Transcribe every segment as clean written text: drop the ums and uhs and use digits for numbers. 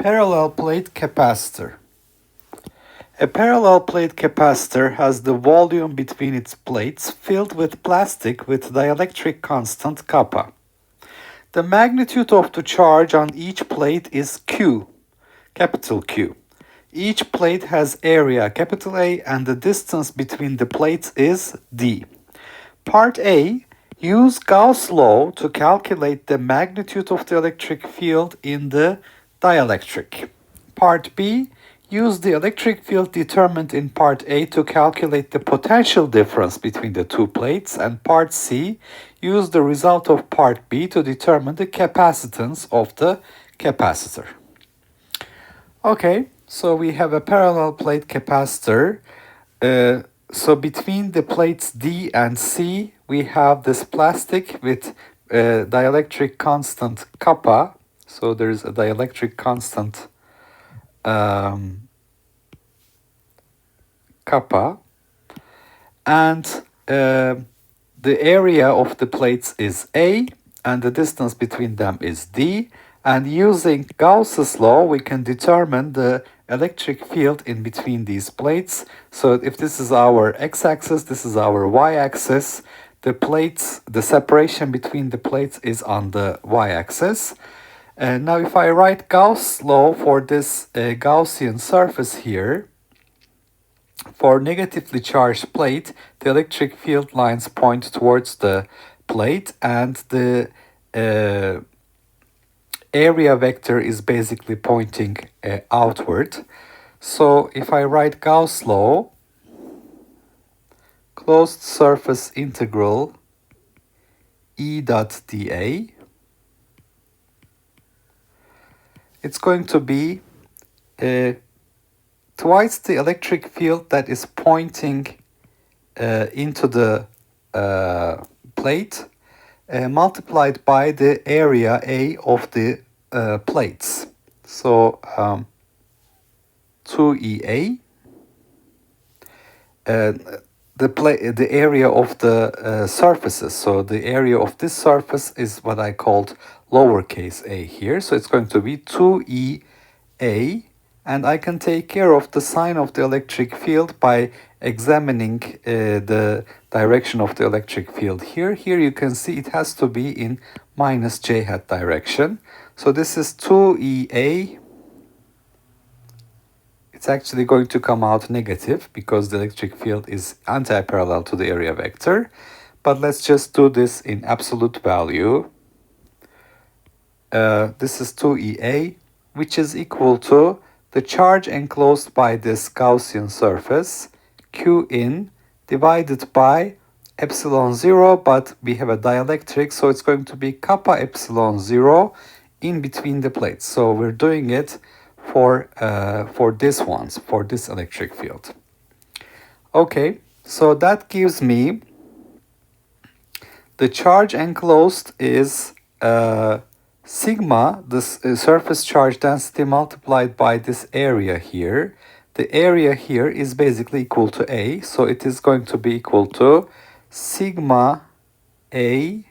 Parallel plate capacitor. A parallel plate capacitor has the volume between its plates filled with plastic with dielectric constant kappa. The magnitude of the charge on each plate is Q, capital Q. Each plate has area, capital A, and the distance between the plates is D. Part A, use Gauss' law to calculate the magnitude of the electric field in the dielectric. Part B, use the electric field determined in Part A to calculate the potential difference between the two plates. And Part C, use the result of Part B to determine the capacitance of the capacitor. Okay, so we have a parallel plate capacitor. So between the plates D and C, we have this plastic with dielectric constant kappa. So there's a dielectric constant kappa. And the area of the plates is A, and the distance between them is D. And using Gauss's law, we can determine the electric field in between these plates. So if this is our x-axis, this is our y-axis. The separation between the plates is on the y-axis. And now if I write Gauss' law for this Gaussian surface here, for negatively charged plate, the electric field lines point towards the plate, and the area vector is basically pointing outward. So if I write Gauss' law, closed surface integral E dot dA, it's going to be twice the electric field that is pointing into the plate multiplied by the area A of the plates. So 2EA, the area of the surfaces. So the area of this surface is what I called lowercase a here. So it's going to be 2EA, and I can take care of the sign of the electric field by examining the direction of the electric field here. Here you can see it has to be in minus j hat direction. So this is 2EA. It's actually going to come out negative because the electric field is anti-parallel to the area vector. But let's just do this in absolute value. This is 2EA, which is equal to the charge enclosed by this Gaussian surface, Q in, divided by epsilon 0, but we have a dielectric, so it's going to be kappa epsilon 0 in between the plates. So we're doing it for this electric field. Okay, so that gives me the charge enclosed is sigma, this surface charge density multiplied by this area here. The area here is basically equal to A, so it is going to be equal to sigma A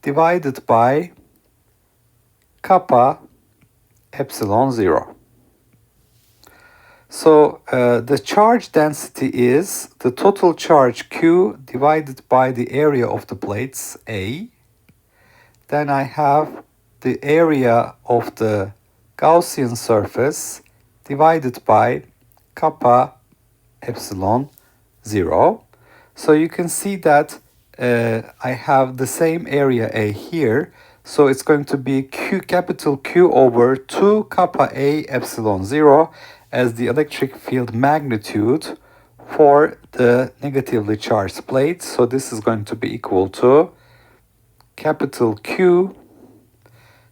divided by kappa epsilon 0. So the charge density is the total charge Q divided by the area of the plates A. Then I have the area of the Gaussian surface divided by kappa epsilon 0. So you can see that I have the same area A here. So it's going to be capital Q over 2 kappa A epsilon 0 as the electric field magnitude for the negatively charged plate. So this is going to be equal to capital Q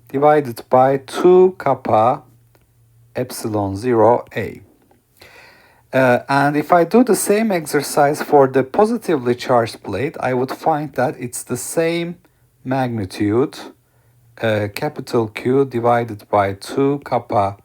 divided by 2 kappa epsilon 0 A. And if I do the same exercise for the positively charged plate, I would find that it's the same magnitude, capital Q divided by 2 kappa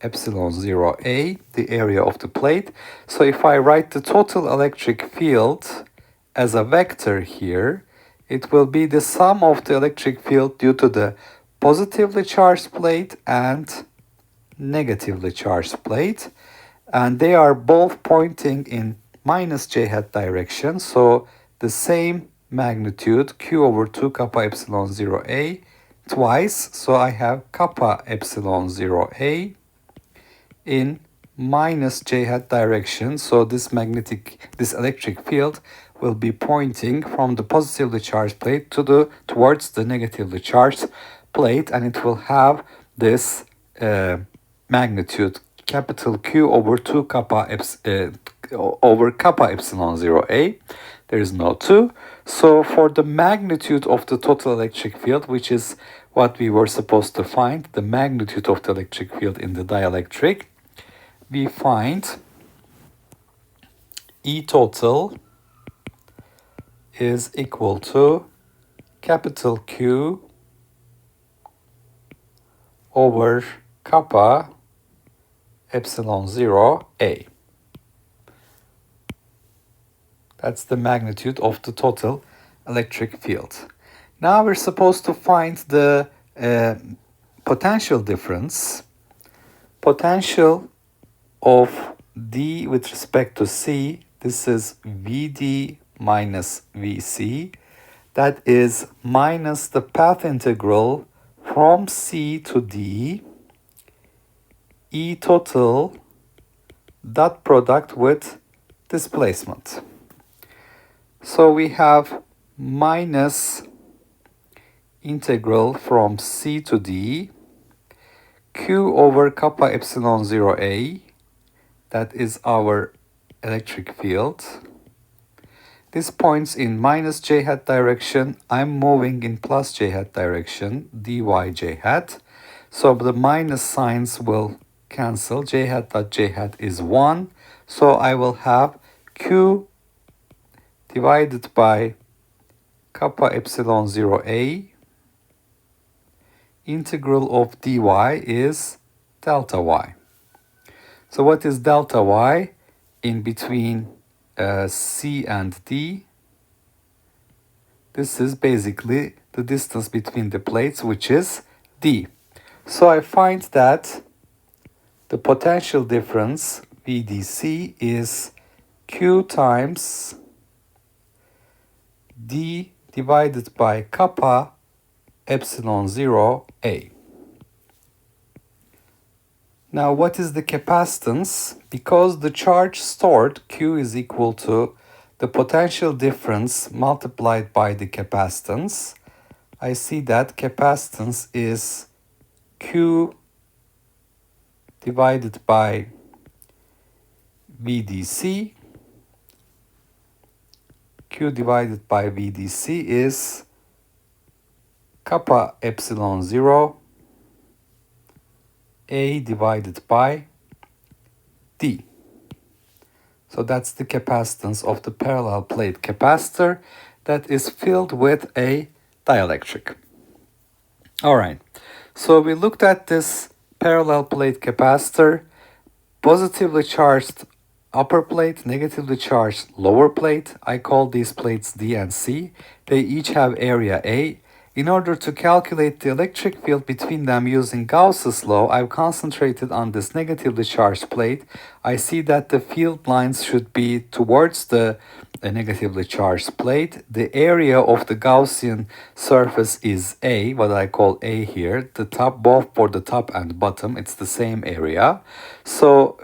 epsilon 0 A, the area of the plate. So if I write the total electric field as a vector here, it will be the sum of the electric field due to the positively charged plate and negatively charged plate, and they are both pointing in minus j hat direction, so the same magnitude q over 2 kappa epsilon 0 a twice, so I have kappa epsilon 0 a in minus j hat direction, so this electric field will be pointing from the positively charged plate towards the negatively charged plate, and it will have this magnitude capital Q over 2 kappa over kappa epsilon 0 a. There is no 2. So for the magnitude of the total electric field, which is what we were supposed to find, the magnitude of the electric field in the dielectric, we find E total is equal to capital Q over kappa epsilon 0 a. That's the magnitude of the total electric field. Now we're supposed to find the potential difference. Potential of D with respect to C, this is VD minus VC. That is minus the path integral from C to D, E total dot product with displacement. So we have minus integral from C to D, Q over kappa epsilon 0 a, that is our electric field. This points in minus j hat direction. I'm moving in plus j hat direction, dy j hat. So the minus signs will cancel. J hat dot j hat is 1. So I will have Q divided by kappa epsilon 0 a. Integral of dy is delta y. So what is delta y in between C and D? This is basically the distance between the plates, which is D. So I find that the potential difference VDC is Q times D divided by kappa epsilon 0 a. Now what is the capacitance? Because the charge stored, Q is equal to the potential difference multiplied by the capacitance, I see that capacitance is Q divided by VDC. Q divided by VDC is kappa epsilon 0 A divided by D. So that's the capacitance of the parallel plate capacitor that is filled with a dielectric. All right, so we looked at this parallel plate capacitor, positively charged upper plate, negatively charged lower plate. I call these plates D and C. They each have area A. In order to calculate the electric field between them using Gauss's law, I've concentrated on this negatively charged plate. I see that the field lines should be towards the negatively charged plate. The area of the Gaussian surface is A, what I call A here. The top, both for the top and bottom, it's the same area. So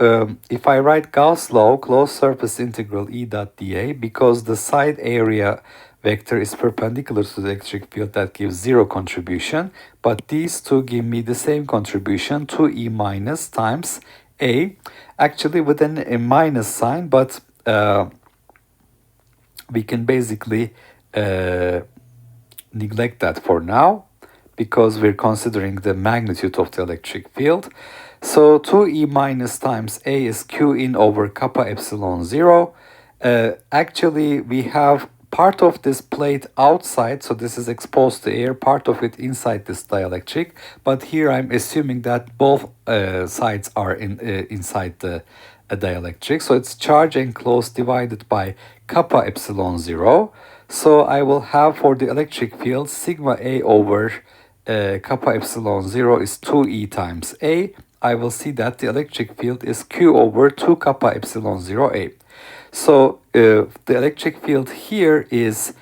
if I write Gauss law, closed surface integral E dot dA, because the side area vector is perpendicular to the electric field, that gives 0 contribution, but these two give me the same contribution, 2E minus times A, actually with a minus sign, but we can basically neglect that for now because we're considering the magnitude of the electric field. So 2E minus times A is Q in over kappa epsilon 0. Actually, we have part of this plate outside, so this is exposed to air, part of it inside this dielectric, but here I'm assuming that both sides are inside the dielectric, so it's charge enclosed divided by kappa epsilon 0. So I will have for the electric field sigma A over kappa epsilon 0 is 2E times A. I will see that the electric field is Q over 2 kappa epsilon 0 A. So the electric field here is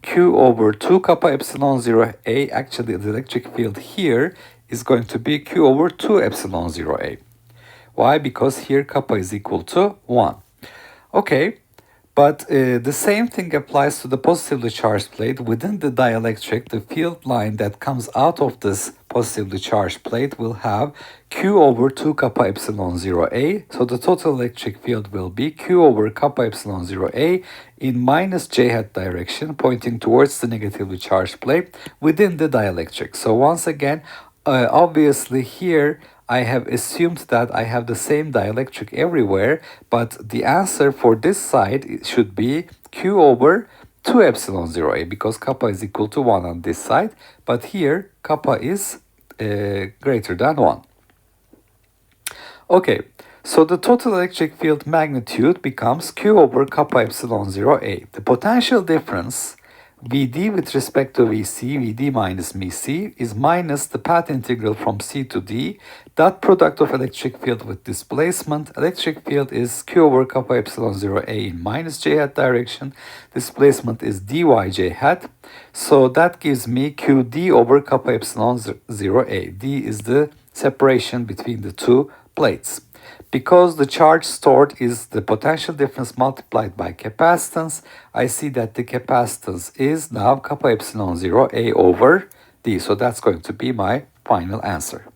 Q over 2 kappa epsilon 0 A. Actually, the electric field here is going to be Q over 2 epsilon 0 A. Why? Because here kappa is equal to 1. Okay, but the same thing applies to the positively charged plate. Within the dielectric, the field line that comes out of this positively charged plate will have Q over 2 kappa epsilon 0 A. So the total electric field will be Q over kappa epsilon 0 A in minus j hat direction, pointing towards the negatively charged plate within the dielectric. So once again, obviously here, I have assumed that I have the same dielectric everywhere, but the answer for this side should be Q over 2 epsilon 0 A, because kappa is equal to 1 on this side, but here kappa is greater than 1. Okay, so the total electric field magnitude becomes Q over kappa epsilon 0 A. The potential difference Vd with respect to Vc, Vd minus Vc, is minus the path integral from C to D, dot product of electric field with displacement. Electric field is Q over kappa epsilon 0 A in minus j hat direction. Displacement is dy j hat. So that gives me Qd over kappa epsilon 0 A. D is the separation between the two plates. Because the charge stored is the potential difference multiplied by capacitance, I see that the capacitance is now kappa epsilon 0 A over D. So that's going to be my final answer.